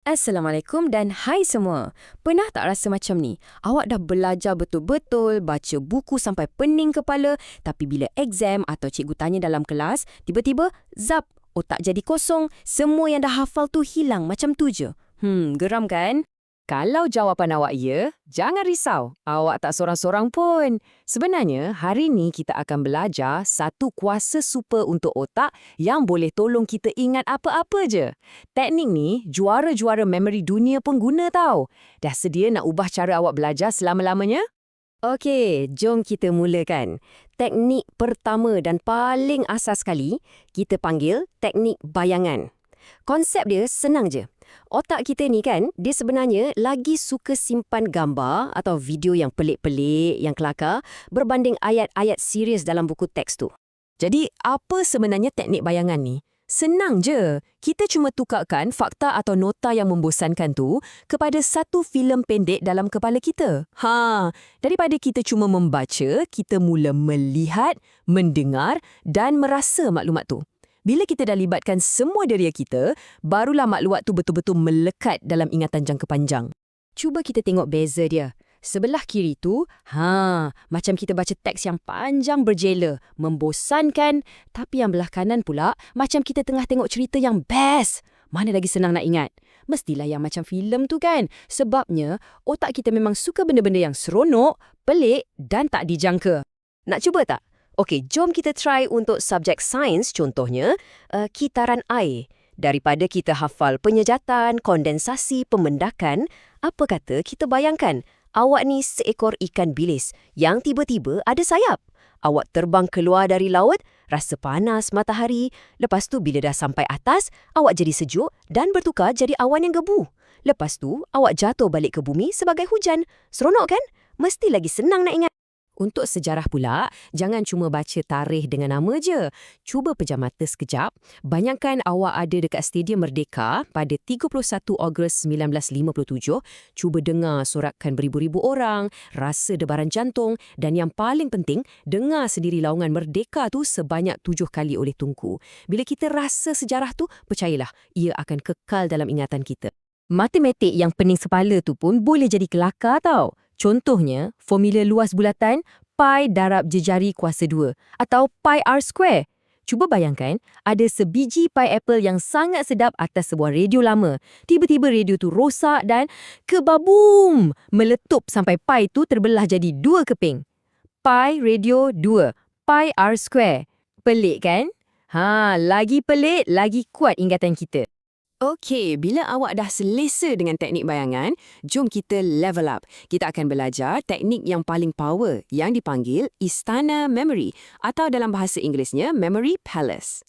Assalamualaikum dan hai semua. Pernah tak rasa macam ni? Awak dah belajar betul-betul, baca buku sampai pening kepala, tapi bila exam atau cikgu tanya dalam kelas, tiba-tiba, zap, otak jadi kosong, semua yang dah hafal tu hilang macam tu je. Geram kan? Kalau jawapan awak ya, jangan risau. Awak tak sorang-sorang pun. Sebenarnya, hari ni kita akan belajar satu kuasa super untuk otak yang boleh tolong kita ingat apa-apa je. Teknik ni, juara-juara memori dunia pun guna tau. Dah sedia nak ubah cara awak belajar selama-lamanya? Okey, jom kita mulakan. Teknik pertama dan paling asas sekali, kita panggil teknik bayangan. Konsep dia senang je. Otak kita ni kan, dia sebenarnya lagi suka simpan gambar atau video yang pelik-pelik, yang kelakar, berbanding ayat-ayat serius dalam buku teks tu. Jadi, apa sebenarnya teknik bayangan ni? Senang je. Kita cuma tukarkan fakta atau nota yang membosankan tu kepada satu filem pendek dalam kepala kita. Daripada kita cuma membaca, kita mula melihat, mendengar dan merasa maklumat tu. Bila kita dah libatkan semua deria kita, barulah maklumat tu betul-betul melekat dalam ingatan jangka panjang. Cuba kita tengok beza dia. Sebelah kiri tu, macam kita baca teks yang panjang berjela, membosankan, tapi yang belah kanan pula, macam kita tengah tengok cerita yang best. Mana lagi senang nak ingat? Mestilah yang macam filem tu kan? Sebabnya, otak kita memang suka benda-benda yang seronok, pelik dan tak dijangka. Nak cuba tak? Okey, jom kita try untuk subjek sains, contohnya, kitaran air. Daripada kita hafal penyejatan, kondensasi, pemendakan, apa kata kita bayangkan, awak ni seekor ikan bilis yang tiba-tiba ada sayap. Awak terbang keluar dari laut, rasa panas matahari, lepas tu bila dah sampai atas, awak jadi sejuk dan bertukar jadi awan yang gebu. Lepas tu, awak jatuh balik ke bumi sebagai hujan. Seronok kan? Mesti lagi senang nak ingat. Untuk sejarah pula, jangan cuma baca tarikh dengan nama je. Cuba pejam mata sekejap. Bayangkan awak ada dekat Stadium Merdeka pada 31 Ogos 1957. Cuba dengar sorakan beribu-ribu orang, rasa debaran jantung dan yang paling penting, dengar sendiri laungan Merdeka tu sebanyak 7 kali oleh Tunku. Bila kita rasa sejarah tu, percayalah, ia akan kekal dalam ingatan kita. Matematik yang pening kepala tu pun boleh jadi kelakar tau. Contohnya, formula luas bulatan pi darab jejari kuasa 2 atau pi r square. Cuba bayangkan, ada sebiji pi apple yang sangat sedap atas sebuah radio lama. Tiba-tiba radio tu rosak dan kebabum! Meletup sampai pi tu terbelah jadi 2 keping. Pi radio 2, pi r square. Pelik kan? Lagi pelik, lagi kuat ingatan kita. Okey, bila awak dah selesa dengan teknik bayangan, jom kita level up. Kita akan belajar teknik yang paling power yang dipanggil Istana Memory atau dalam bahasa Inggerisnya Memory Palace.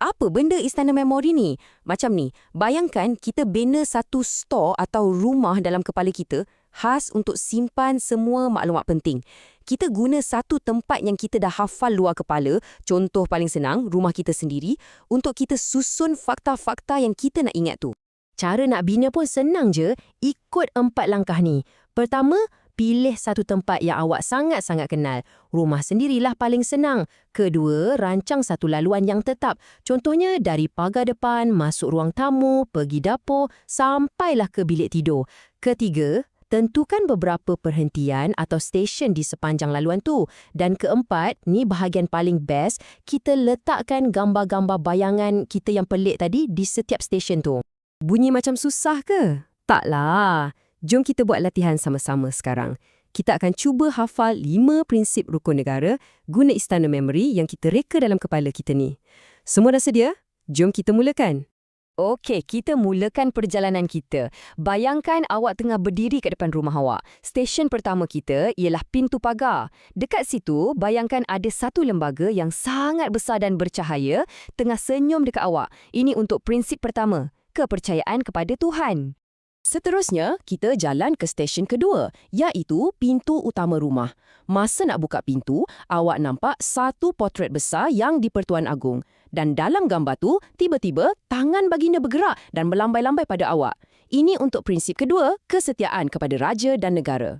Apa benda istana memori ni? Macam ni, bayangkan kita bina satu store atau rumah dalam kepala kita khas untuk simpan semua maklumat penting. Kita guna satu tempat yang kita dah hafal luar kepala, contoh paling senang, rumah kita sendiri, untuk kita susun fakta-fakta yang kita nak ingat tu. Cara nak bina pun senang je, ikut 4 langkah ni. Pertama, pilih satu tempat yang awak sangat-sangat kenal. Rumah sendirilah paling senang. Kedua, rancang satu laluan yang tetap. Contohnya dari pagar depan, masuk ruang tamu, pergi dapur, sampailah ke bilik tidur. Ketiga, tentukan beberapa perhentian atau stesen di sepanjang laluan tu. Dan keempat, ni bahagian paling best, kita letakkan gambar-gambar bayangan kita yang pelik tadi di setiap stesen tu. Bunyi macam susah ke? Taklah. Jom kita buat latihan sama-sama sekarang. Kita akan cuba hafal 5 prinsip rukun negara guna Istana Memory yang kita reka dalam kepala kita ni. Semua dah sedia? Jom kita mulakan. Okey, kita mulakan perjalanan kita. Bayangkan awak tengah berdiri kat depan rumah awak. Stesen pertama kita ialah pintu pagar. Dekat situ, bayangkan ada satu lembaga yang sangat besar dan bercahaya tengah senyum dekat awak. Ini untuk prinsip pertama, kepercayaan kepada Tuhan. Seterusnya, kita jalan ke stesen kedua, iaitu pintu utama rumah. Masa nak buka pintu, awak nampak satu potret besar yang di-Pertuan Agong. Dan dalam gambar tu, tiba-tiba tangan baginda bergerak dan melambai-lambai pada awak. Ini untuk prinsip kedua, kesetiaan kepada raja dan negara.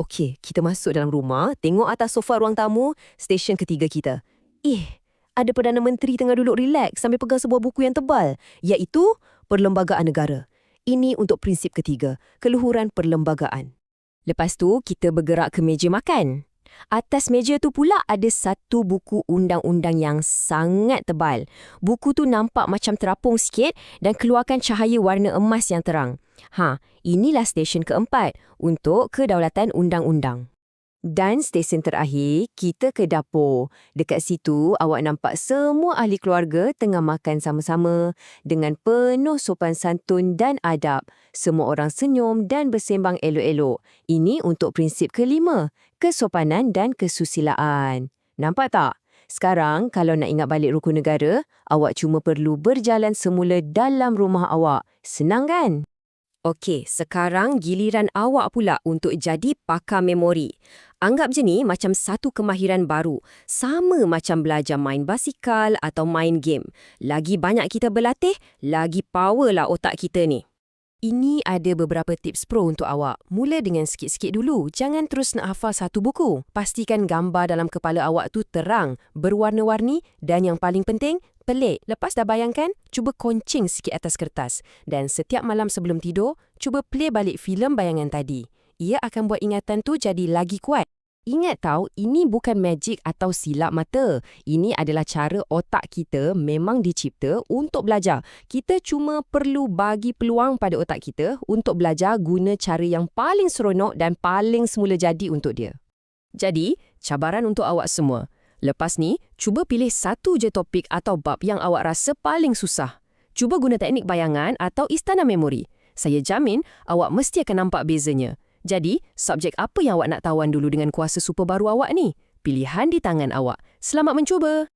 Okey, kita masuk dalam rumah, tengok atas sofa ruang tamu, stesen ketiga kita. Ada Perdana Menteri tengah duduk rileks sambil pegang sebuah buku yang tebal, iaitu Perlembagaan Negara. Ini untuk prinsip ketiga, keluhuran perlembagaan. Lepas tu, kita bergerak ke meja makan. Atas meja tu pula ada satu buku undang-undang yang sangat tebal. Buku tu nampak macam terapung sikit dan keluarkan cahaya warna emas yang terang. Inilah stesen keempat untuk kedaulatan undang-undang. Dan stesen terakhir, kita ke dapur. Dekat situ, awak nampak semua ahli keluarga tengah makan sama-sama dengan penuh sopan santun dan adab. Semua orang senyum dan bersembang elok-elok. Ini untuk prinsip kelima, kesopanan dan kesusilaan. Nampak tak? Sekarang, kalau nak ingat balik rukun negara, awak cuma perlu berjalan semula dalam rumah awak. Senang kan? Okey, sekarang giliran awak pula untuk jadi pakar memori. Anggap je ni macam satu kemahiran baru. Sama macam belajar main basikal atau main game. Lagi banyak kita berlatih, lagi power lah otak kita ni. Ini ada beberapa tips pro untuk awak. Mula dengan sikit-sikit dulu. Jangan terus nak hafal satu buku. Pastikan gambar dalam kepala awak tu terang, berwarna-warni dan yang paling penting, pelik. Lepas dah bayangkan, cuba koncing sikit atas kertas. Dan setiap malam sebelum tidur, cuba play balik filem bayangan tadi. Ia akan buat ingatan tu jadi lagi kuat. Ingat tahu, ini bukan magic atau silap mata. Ini adalah cara otak kita memang dicipta untuk belajar. Kita cuma perlu bagi peluang pada otak kita untuk belajar guna cara yang paling seronok dan paling semula jadi untuk dia. Jadi, cabaran untuk awak semua. Lepas ni, cuba pilih satu je topik atau bab yang awak rasa paling susah. Cuba guna teknik bayangan atau istana memori. Saya jamin awak mesti akan nampak bezanya. Jadi, subjek apa yang awak nak tawan dulu dengan kuasa super baru awak ni? Pilihan di tangan awak. Selamat mencuba!